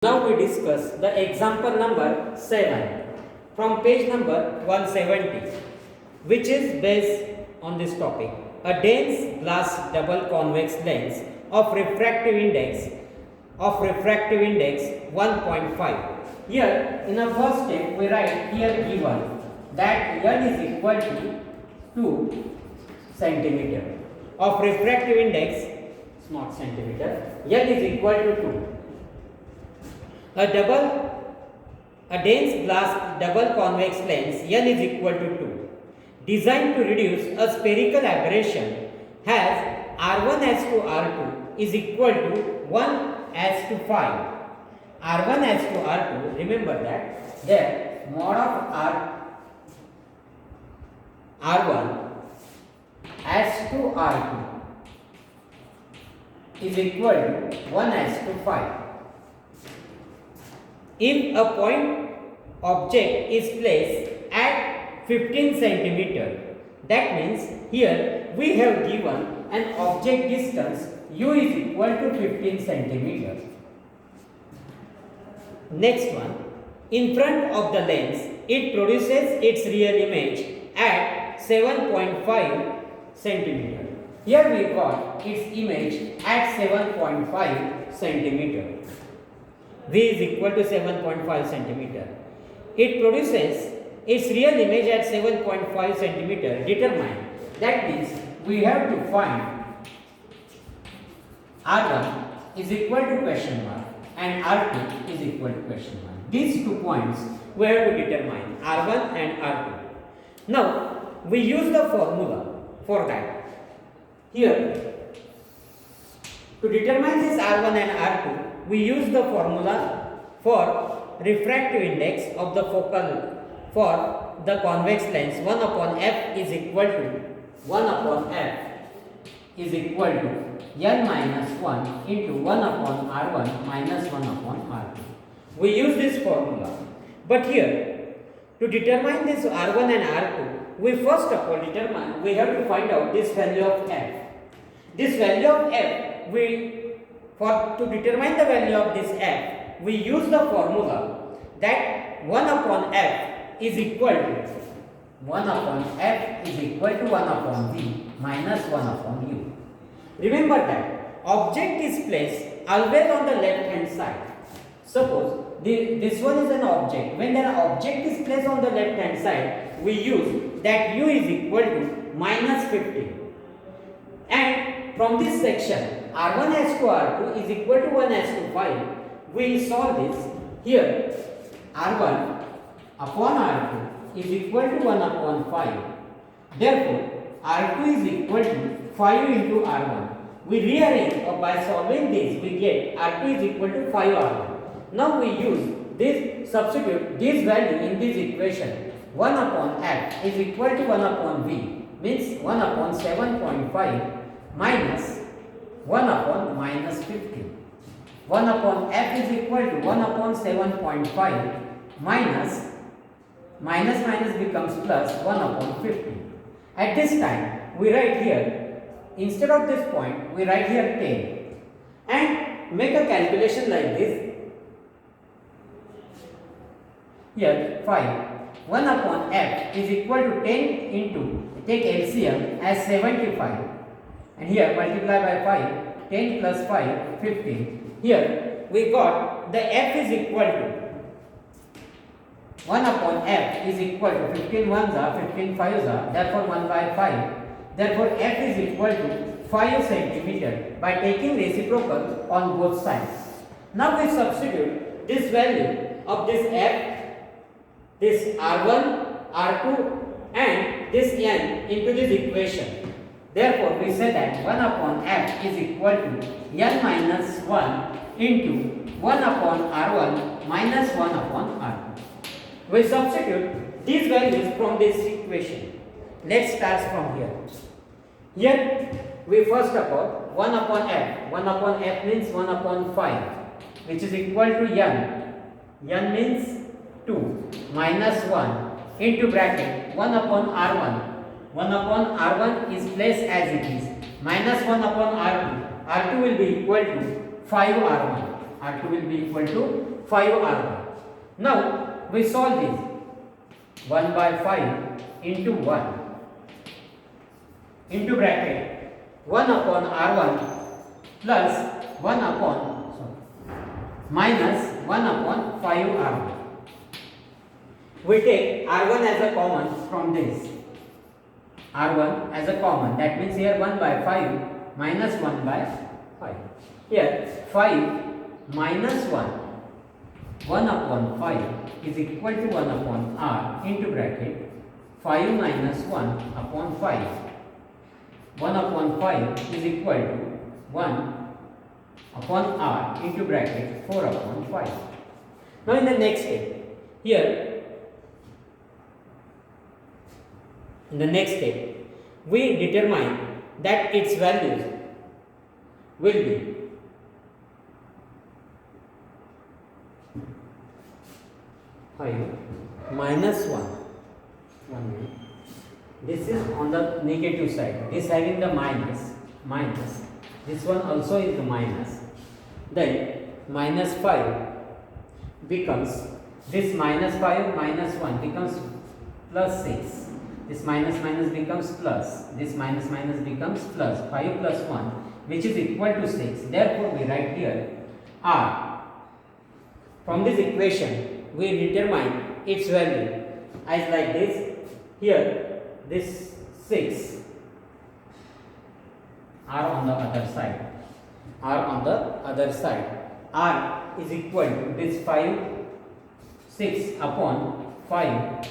Now we discuss the example number 7 from page number 170, which is based on this topic. A dense glass double convex lens of refractive index 1.5. Here in the first step we write here given that L is equal to 2 centimeter of refractive index, not centimeter, L is equal to 2. A dense glass double convex lens L is equal to 2, designed to reduce a spherical aberration, has R1 as to R2 is equal to 1 as to 5. R1 as to R2, remember that mod of R1 as to R2 is equal to 1 as to 5. If a point object is placed at 15 centimeter, that means here we have given an object distance u is equal to 15 centimeter. Next one, in front of the lens, it produces its real image at 7.5 centimeter. Here we got its image at 7.5 centimeter. V is equal to 7.5 centimeter. It produces its real image at 7.5 centimeter. Determine. That means we have to find R1 is equal to question mark and R2 is equal to question mark. These 2 points we have to determine R1 and R2. Now we use the formula for that. Here to determine this R1 and R2, we use the formula for refractive index of the focal for the convex lens 1 upon f is equal to L minus 1 into 1 upon R1 minus 1 upon R2. We use this formula. But here, to determine this R1 and R2, we first of all we have to find out this value of f. This value of f, to determine the value of this f, we use the formula that 1 upon f is equal to 1 upon v minus 1 upon u. Remember that object is placed always on the left hand side. Suppose this one is an object. When an object is placed on the left hand side, we use that u is equal to minus 15. And from this section, R1 as to R2 is equal to 1 as to 5. We solve this. Here, R1 upon R2 is equal to 1 upon 5. Therefore, R2 is equal to 5 into R1. We rearrange or by solving this, we get R2 is equal to 5 R1. Now we use this, substitute this value in this equation. 1 upon F is equal to 1 upon V, means 1 upon 7.5 minus 1 upon minus 15. 1 upon f is equal to 1 upon 7.5 minus becomes plus 1 upon 15. At this time, we write here, instead of this point, we write here 10 and make a calculation like this. Here 5. 1 upon f is equal to 10 into, take LCM as 75. And here multiply by 5, 10 plus 5, 15. Here we got the f is equal to 1 upon f is equal to 15 ones are, 15 fives are, therefore 1 by 5. Therefore f is equal to 5 centimeter by taking reciprocal on both sides. Now we substitute this value of this f, this R1, R2 and this n into this equation. Therefore, we say that 1 upon f is equal to L minus 1 into 1 upon R1 minus 1 upon R2. We substitute these values from this equation. Let's start from here. Here, we first of all 1 upon f. 1 upon f means 1 upon 5, which is equal to n. n means 2 minus 1 into bracket 1 upon R1. 1 upon R1 is placed as it is, minus 1 upon R2. R2 will be equal to 5 R1. R2 will be equal to 5 R1. Now we solve this. 1 by 5 into 1 into bracket 1 upon R1 plus 1 upon minus 1 upon 5 R1. We take R1 as a common from this. R1 as a common, that means here 1 by 5 minus 1 by 5. Here 5 minus 1 upon 5 is equal to 1 upon R into bracket 5 minus 1 upon 5. 1 upon 5 is equal to 1 upon R into bracket 4 upon 5. Now in the next step, here in the next step, we determine that its values will be minus 1. This is on the negative side. This having the minus. This one also is the minus. Then minus 5 becomes, this minus 5 minus 1 becomes plus 6. This minus becomes plus. This minus becomes plus. 5 plus 1 which is equal to 6. Therefore we write here R. From this equation we determine its value as like this. Here this 6 R on the other side. R is equal to this 6 upon 5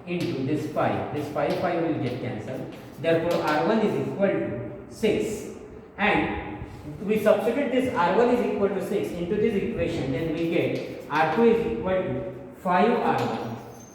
into this 5. This 5 will get cancelled. Therefore R1 is equal to 6, and we substitute this R1 is equal to 6 into this equation, then we get R2 is equal to 5 R1,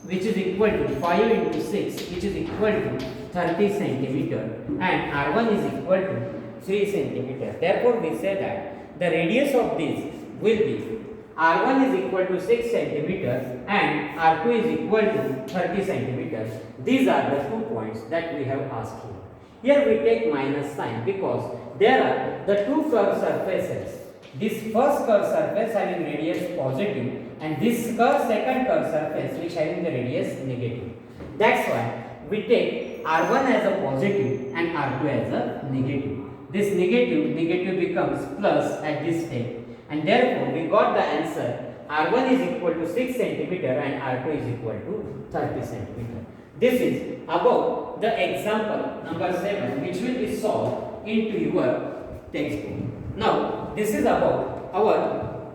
which is equal to 5 into 6, which is equal to 30 centimeter, and R1 is equal to 3 centimeter. Therefore we say that the radius of this will be R1 is equal to 6 centimeters and R2 is equal to 30 centimeters. These are the 2 points that we have asked here. Here we take minus sign because there are the 2 curved surfaces. This first curved surface having radius positive and this second curved surface which having the radius negative. That's why we take R1 as a positive and R2 as a negative. This negative becomes plus at this step, and therefore we got the answer R1 is equal to 6 centimeter and R2 is equal to 30 centimeter. This is about the example number 7 which will be solved into your textbook. Now this is about our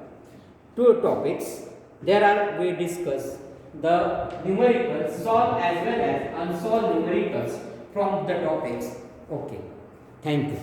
2 topics. There are we discuss the numericals solved as well as unsolved numericals from the topics. Okay, thank you.